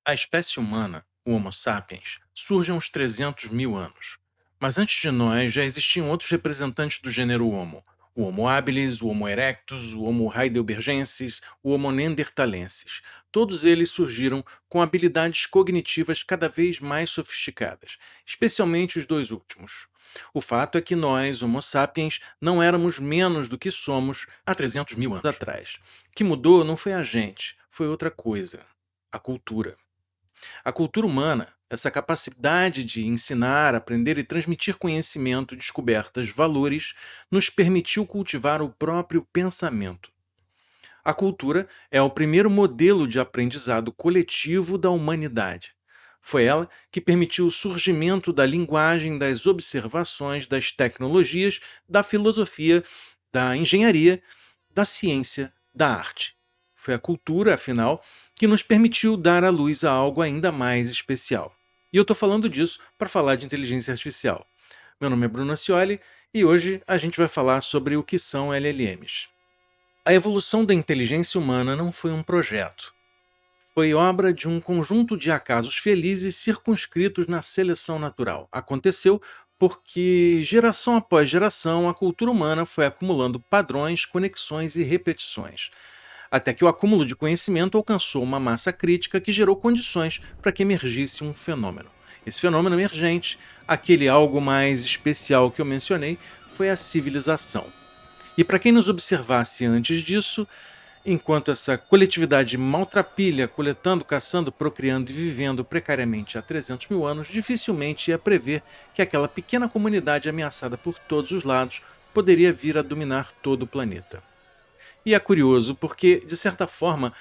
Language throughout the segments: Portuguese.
A espécie humana, o Homo sapiens, surge há uns 300 mil anos. Mas antes de nós já existiam outros representantes do gênero Homo. O Homo habilis, o Homo erectus, o Homo heidelbergensis, o Homo neanderthalensis. Todos eles surgiram com habilidades cognitivas cada vez mais sofisticadas, especialmente os dois últimos. O fato é que nós, Homo sapiens, não éramos menos do que somos há 300 mil anos atrás. O que mudou não foi a gente, foi outra coisa: a cultura. A cultura humana, essa capacidade de ensinar, aprender e transmitir conhecimento, descobertas, valores, nos permitiu cultivar o próprio pensamento. A cultura é o primeiro modelo de aprendizado coletivo da humanidade. Foi ela que permitiu o surgimento da linguagem, das observações, das tecnologias, da filosofia, da engenharia, da ciência, da arte. Foi a cultura, afinal, que nos permitiu dar à luz a algo ainda mais especial. E eu estou falando disso para falar de inteligência artificial. Meu nome é Bruno Ascioli e hoje a gente vai falar sobre o que são LLMs. A evolução da inteligência humana não foi um projeto. Foi obra de um conjunto de acasos felizes circunscritos na seleção natural. Aconteceu porque, geração após geração, a cultura humana foi acumulando padrões, conexões e repetições, até que o acúmulo de conhecimento alcançou uma massa crítica que gerou condições para que emergisse um fenômeno. Esse fenômeno emergente, aquele algo mais especial que eu mencionei, foi a civilização. E para quem nos observasse antes disso, enquanto essa coletividade maltrapilha, coletando, caçando, procriando e vivendo precariamente há 300 mil anos, dificilmente ia prever que aquela pequena comunidade ameaçada por todos os lados poderia vir a dominar todo o planeta. E é curioso porque, de certa forma,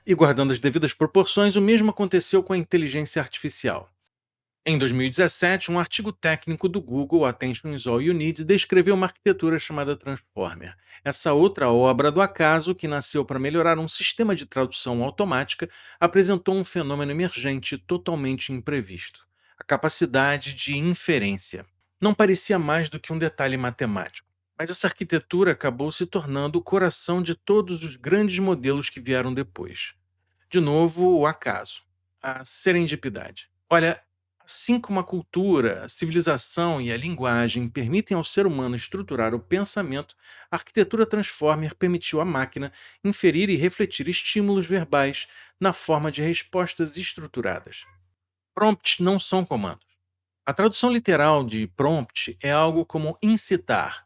e guardando as devidas proporções, o mesmo aconteceu com a inteligência artificial. Em 2017, um artigo técnico do Google, Attention is All You Need, descreveu uma arquitetura chamada Transformer. Essa outra obra do acaso, que nasceu para melhorar um sistema de tradução automática, apresentou um fenômeno emergente totalmente imprevisto: a capacidade de inferência. Não parecia mais do que um detalhe matemático, mas essa arquitetura acabou se tornando o coração de todos os grandes modelos que vieram depois. De novo, o acaso, a serendipidade. Olha, assim como a cultura, a civilização e a linguagem permitem ao ser humano estruturar o pensamento, a arquitetura Transformer permitiu à máquina inferir e refletir estímulos verbais na forma de respostas estruturadas. Prompts não são comandos. A tradução literal de prompt é algo como incitar,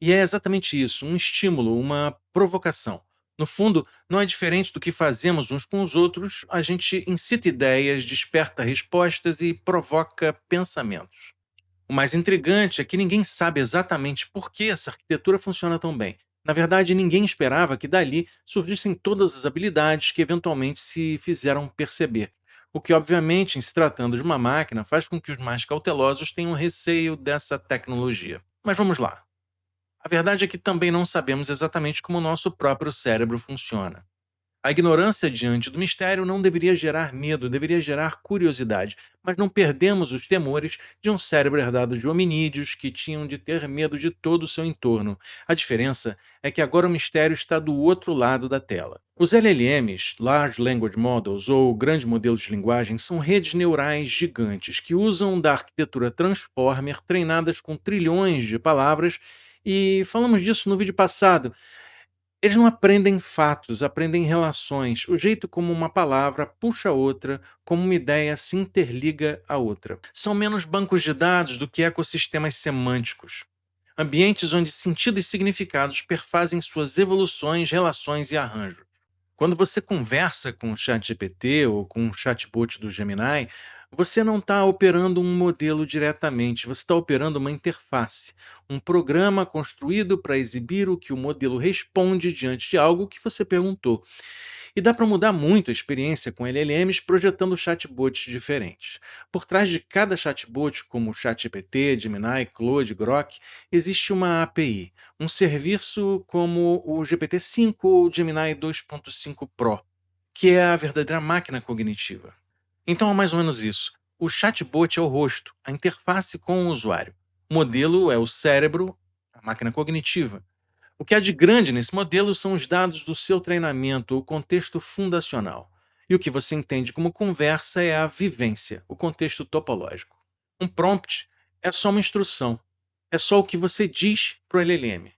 e é exatamente isso, um estímulo, uma provocação. No fundo, não é diferente do que fazemos uns com os outros, a gente incita ideias, desperta respostas e provoca pensamentos. O mais intrigante é que ninguém sabe exatamente por que essa arquitetura funciona tão bem. Na verdade, ninguém esperava que dali surgissem todas as habilidades que eventualmente se fizeram perceber. O que, obviamente, em se tratando de uma máquina, faz com que os mais cautelosos tenham receio dessa tecnologia. Mas vamos lá. A verdade é que também não sabemos exatamente como o nosso próprio cérebro funciona. A ignorância diante do mistério não deveria gerar medo, deveria gerar curiosidade, mas não perdemos os temores de um cérebro herdado de hominídeos que tinham de ter medo de todo o seu entorno. A diferença é que agora o mistério está do outro lado da tela. Os LLMs, Large Language Models, ou grandes modelos de linguagem, são redes neurais gigantes que usam da arquitetura Transformer treinadas com trilhões de palavras, e falamos disso no vídeo passado. Eles não aprendem fatos, aprendem relações, o jeito como uma palavra puxa a outra, como uma ideia se interliga à outra. São menos bancos de dados do que ecossistemas semânticos. Ambientes onde sentido e significados perfazem suas evoluções, relações e arranjos. Quando você conversa com o ChatGPT ou com o chatbot do Gemini, você não está operando um modelo diretamente, você está operando uma interface, um programa construído para exibir o que o modelo responde diante de algo que você perguntou. E dá para mudar muito a experiência com LLMs projetando chatbots diferentes. Por trás de cada chatbot, como o ChatGPT, Gemini, Claude, Grok, existe uma API, um serviço como o GPT-5 ou o Gemini 2.5 Pro, que é a verdadeira máquina cognitiva. Então é mais ou menos isso. O chatbot é o rosto, a interface com o usuário. O modelo é o cérebro, a máquina cognitiva. O que há de grande nesse modelo são os dados do seu treinamento, o contexto fundacional. E o que você entende como conversa é a vivência, o contexto topológico. Um prompt é só uma instrução, é só o que você diz para o LLM.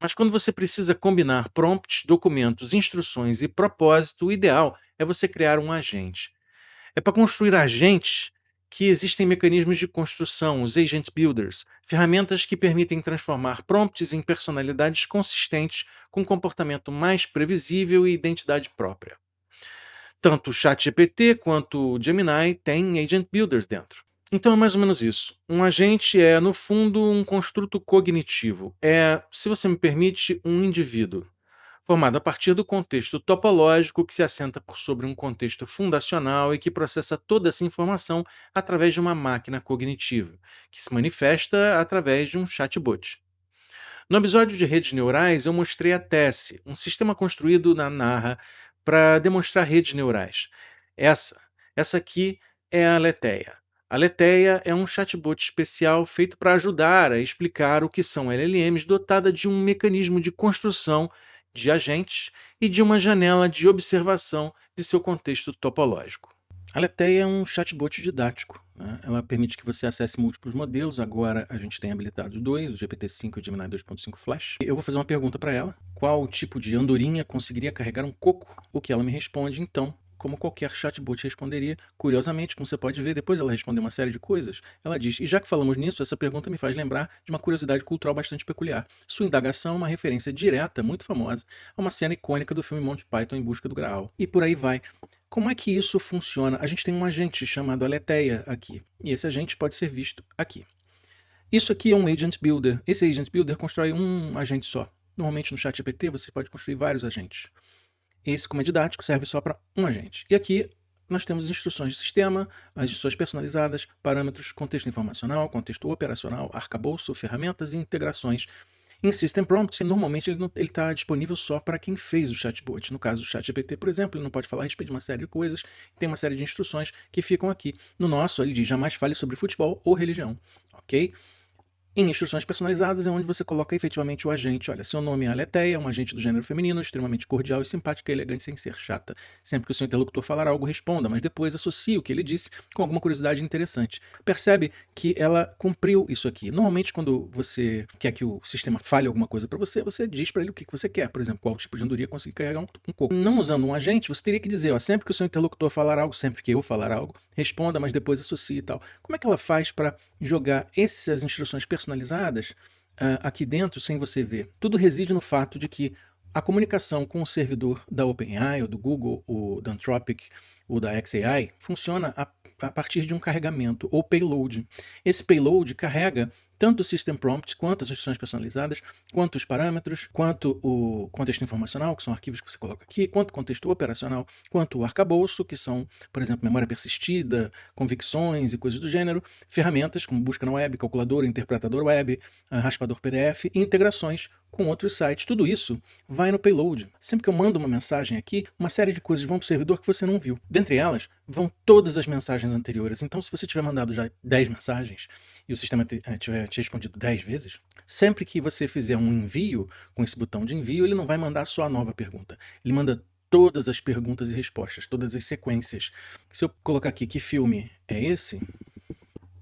Mas quando você precisa combinar prompts, documentos, instruções e propósito, o ideal é você criar um agente. É para construir agentes que existem mecanismos de construção, os agent builders, ferramentas que permitem transformar prompts em personalidades consistentes com comportamento mais previsível e identidade própria. Tanto o ChatGPT quanto o Gemini têm agent builders dentro. Então é mais ou menos isso. Um agente é, no fundo, um construto cognitivo. É, se você me permite, um indivíduo, formado a partir do contexto topológico que se assenta por sobre um contexto fundacional e que processa toda essa informação através de uma máquina cognitiva, que se manifesta através de um chatbot. No episódio de redes neurais, eu mostrei a TESS, um sistema construído na Narra para demonstrar redes neurais. Essa, essa aqui é a Aletheia. A Aletheia é um chatbot especial feito para ajudar a explicar o que são LLMs, dotada de um mecanismo de construção de agentes e de uma janela de observação de seu contexto topológico. A Aletheia é um chatbot didático, né? Ela permite que você acesse múltiplos modelos. Agora a gente tem habilitados dois, o GPT-5 e o Gemini 2.5 Flash. Eu vou fazer uma pergunta para ela. Qual tipo de andorinha conseguiria carregar um coco? O que ela me responde, então, como qualquer chatbot responderia. Curiosamente, como você pode ver, depois dela responder uma série de coisas, ela diz: e já que falamos nisso, essa pergunta me faz lembrar de uma curiosidade cultural bastante peculiar. Sua indagação é uma referência direta, muito famosa, a uma cena icônica do filme Monty Python em Busca do Graal. E por aí vai. Como é que isso funciona? A gente tem um agente chamado Aletheia aqui, e esse agente pode ser visto aqui. Isso aqui é um Agent Builder. Esse Agent Builder constrói um agente só. Normalmente no ChatGPT você pode construir vários agentes. Esse, como é didático, serve só para um agente. E aqui nós temos instruções de sistema, as instruções personalizadas, parâmetros, contexto informacional, contexto operacional, arcabouço, ferramentas e integrações. Em System Prompts, normalmente ele está disponível só para quem fez o chatbot. No caso do ChatGPT, por exemplo, ele não pode falar a respeito de uma série de coisas, tem uma série de instruções que ficam aqui. No nosso, ele diz: jamais fale sobre futebol ou religião, ok? Em instruções personalizadas é onde você coloca efetivamente o agente. Olha, seu nome é Aletheia, é um agente do gênero feminino, extremamente cordial e simpática e elegante sem ser chata. Sempre que o seu interlocutor falar algo, responda, mas depois associe o que ele disse com alguma curiosidade interessante. Percebe que ela cumpriu isso aqui. Normalmente, quando você quer que o sistema fale alguma coisa para você, você diz para ele o que você quer. Por exemplo, qual tipo de andorinha conseguir carregar um coco. Não usando um agente, você teria que dizer, ó, sempre que o seu interlocutor falar algo, sempre que eu falar algo, responda, mas depois associe e tal. Como é que ela faz para jogar essas instruções personalizadas aqui dentro sem você ver? Tudo reside no fato de que a comunicação com o servidor da OpenAI, ou do Google, ou da Anthropic, ou da xAI, funciona a partir de um carregamento, ou payload. Esse payload carrega tanto o System Prompt, quanto as instruções personalizadas, quanto os parâmetros, quanto o contexto informacional, que são arquivos que você coloca aqui, quanto o contexto operacional, quanto o arcabouço, que são, por exemplo, memória persistida, convicções e coisas do gênero, ferramentas como busca na web, calculador, interpretador web, raspador PDF e integrações com outros sites. Tudo isso vai no payload. Sempre que eu mando uma mensagem aqui, uma série de coisas vão para o servidor que você não viu. Dentre elas, vão todas as mensagens anteriores. Então, se você tiver mandado já 10 mensagens e o sistema tiver te respondido 10 vezes, sempre que você fizer um envio com esse botão de envio, ele não vai mandar só a nova pergunta. Ele manda todas as perguntas e respostas, todas as sequências. Se eu colocar aqui que filme é esse,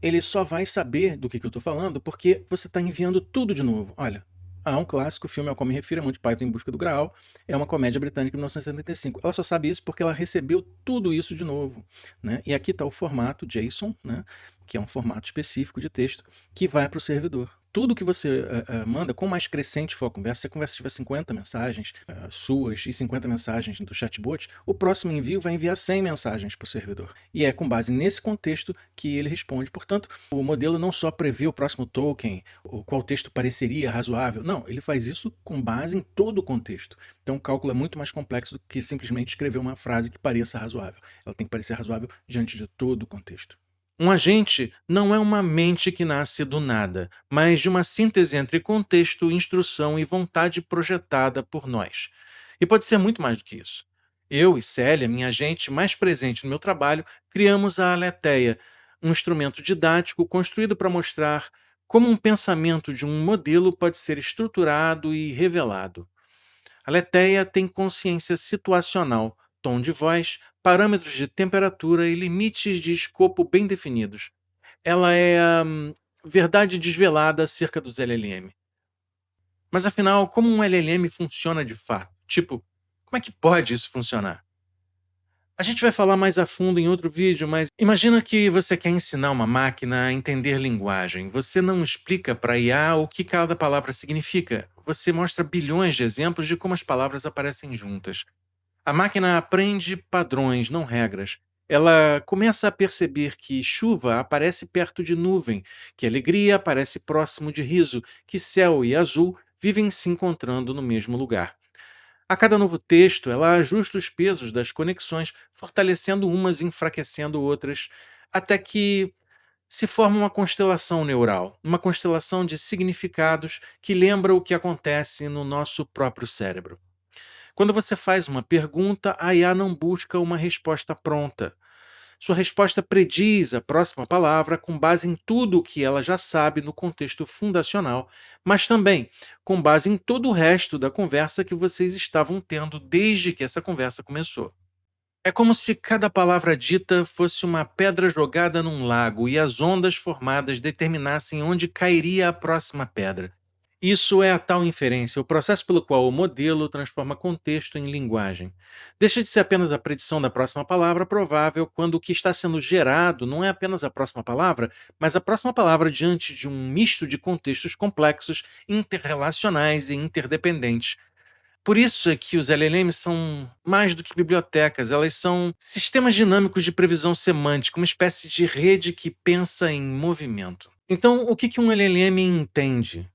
ele só vai saber do que eu estou falando porque você está enviando tudo de novo. Olha, um clássico, o filme ao qual me refiro é Monty Python em Busca do Graal, é uma comédia britânica de 1975. Ela só sabe isso porque ela recebeu tudo isso de novo, né? E aqui está o formato JSON, né? Que é um formato específico de texto que vai para o servidor. Tudo que você manda, com mais crescente for a conversa, se a conversa tiver 50 mensagens suas e 50 mensagens do chatbot, o próximo envio vai enviar 100 mensagens para o servidor. E é com base nesse contexto que ele responde. Portanto, o modelo não só prevê o próximo token, ou qual texto pareceria razoável. Não, ele faz isso com base em todo o contexto. Então, o cálculo é muito mais complexo do que simplesmente escrever uma frase que pareça razoável. Ela tem que parecer razoável diante de todo o contexto. Um agente não é uma mente que nasce do nada, mas de uma síntese entre contexto, instrução e vontade projetada por nós. E pode ser muito mais do que isso. Eu e Célia, minha agente mais presente no meu trabalho, criamos a Aletheia, um instrumento didático construído para mostrar como um pensamento de um modelo pode ser estruturado e revelado. A Aletheia tem consciência situacional, tom de voz, parâmetros de temperatura e limites de escopo bem definidos. Ela é a verdade desvelada acerca dos LLM. Mas afinal, como um LLM funciona de fato? Tipo, como é que pode isso funcionar? A gente vai falar mais a fundo em outro vídeo, mas imagina que você quer ensinar uma máquina a entender linguagem. Você não explica para a IA o que cada palavra significa. Você mostra bilhões de exemplos de como as palavras aparecem juntas. A máquina aprende padrões, não regras. Ela começa a perceber que chuva aparece perto de nuvem, que alegria aparece próximo de riso, que céu e azul vivem se encontrando no mesmo lugar. A cada novo texto, ela ajusta os pesos das conexões, fortalecendo umas e enfraquecendo outras, até que se forma uma constelação neural, uma constelação de significados que lembra o que acontece no nosso próprio cérebro. Quando você faz uma pergunta, a IA não busca uma resposta pronta. Sua resposta prediz a próxima palavra com base em tudo o que ela já sabe no contexto fundacional, mas também com base em todo o resto da conversa que vocês estavam tendo desde que essa conversa começou. É como se cada palavra dita fosse uma pedra jogada num lago e as ondas formadas determinassem onde cairia a próxima pedra. Isso é a tal inferência, o processo pelo qual o modelo transforma contexto em linguagem. Deixa de ser apenas a predição da próxima palavra provável quando o que está sendo gerado não é apenas a próxima palavra, mas a próxima palavra diante de um misto de contextos complexos, interrelacionais e interdependentes. Por isso é que os LLMs são mais do que bibliotecas, elas são sistemas dinâmicos de previsão semântica, uma espécie de rede que pensa em movimento. Então, o que um LLM entende?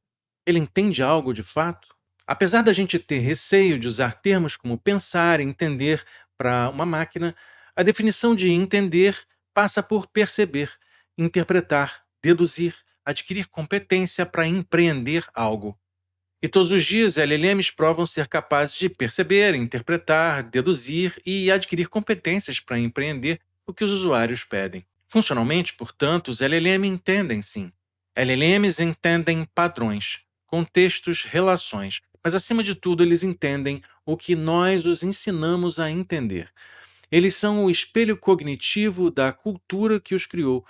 Ele entende algo de fato? Apesar da gente ter receio de usar termos como pensar e entender para uma máquina, a definição de entender passa por perceber, interpretar, deduzir, adquirir competência para empreender algo. E todos os dias, LLMs provam ser capazes de perceber, interpretar, deduzir e adquirir competências para empreender o que os usuários pedem. Funcionalmente, portanto, os LLM entendem sim. LLMs entendem padrões, contextos, relações, mas acima de tudo, eles entendem o que nós os ensinamos a entender. Eles são o espelho cognitivo da cultura que os criou.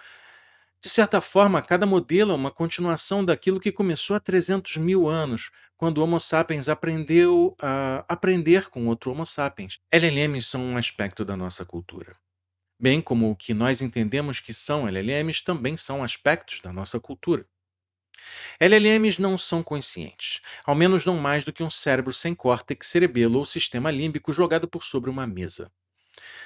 De certa forma, cada modelo é uma continuação daquilo que começou há 300 mil anos, quando o Homo sapiens aprendeu a aprender com outro Homo sapiens. LLMs são um aspecto da nossa cultura. Bem como o que nós entendemos que são LLMs também são aspectos da nossa cultura. LLMs não são conscientes, ao menos não mais do que um cérebro sem córtex, cerebelo ou sistema límbico jogado por sobre uma mesa.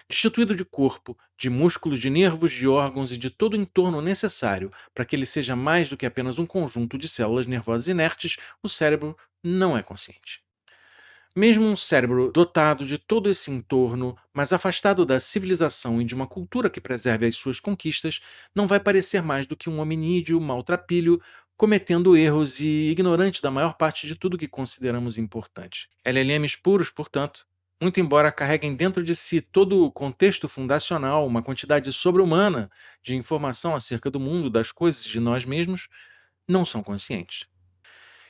Destituído de corpo, de músculos, de nervos, de órgãos e de todo o entorno necessário para que ele seja mais do que apenas um conjunto de células nervosas inertes, o cérebro não é consciente. Mesmo um cérebro dotado de todo esse entorno, mas afastado da civilização e de uma cultura que preserve as suas conquistas, não vai parecer mais do que um hominídeo maltrapilho, cometendo erros e ignorante da maior parte de tudo que consideramos importante. LLMs puros, portanto, muito embora carreguem dentro de si todo o contexto fundacional, uma quantidade sobre-humana de informação acerca do mundo, das coisas, de nós mesmos, não são conscientes.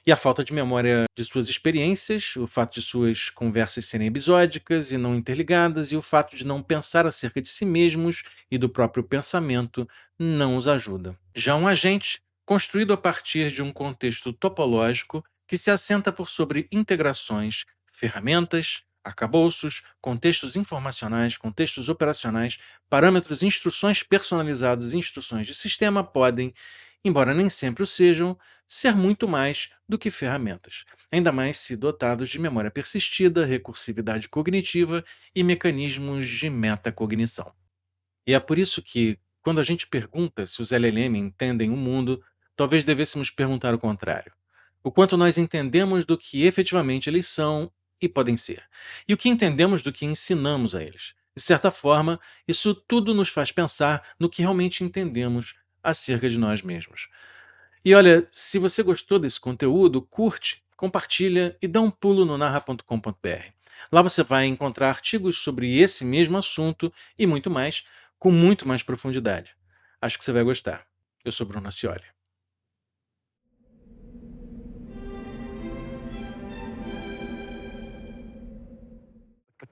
E a falta de memória de suas experiências, o fato de suas conversas serem episódicas e não interligadas, e o fato de não pensar acerca de si mesmos e do próprio pensamento não os ajuda. Já um agente, construído a partir de um contexto topológico que se assenta por sobre integrações, ferramentas, arcabouços, contextos informacionais, contextos operacionais, parâmetros, instruções personalizadas e instruções de sistema podem, embora nem sempre o sejam, ser muito mais do que ferramentas, ainda mais se dotados de memória persistida, recursividade cognitiva e mecanismos de metacognição. E é por isso que, quando a gente pergunta se os LLM entendem o mundo, talvez devêssemos perguntar o contrário. O quanto nós entendemos do que efetivamente eles são e podem ser, e o que entendemos do que ensinamos a eles. De certa forma, isso tudo nos faz pensar no que realmente entendemos acerca de nós mesmos. E olha, se você gostou desse conteúdo, curte, compartilha e dá um pulo no narra.com.br. Lá você vai encontrar artigos sobre esse mesmo assunto e muito mais, com muito mais profundidade. Acho que você vai gostar. Eu sou Bruno Ascioli.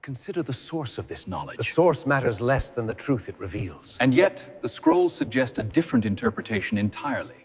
consider the source of this The knowledge. source matters less than the truth it reveals. And yet, the scrolls suggest a different interpretation entirely.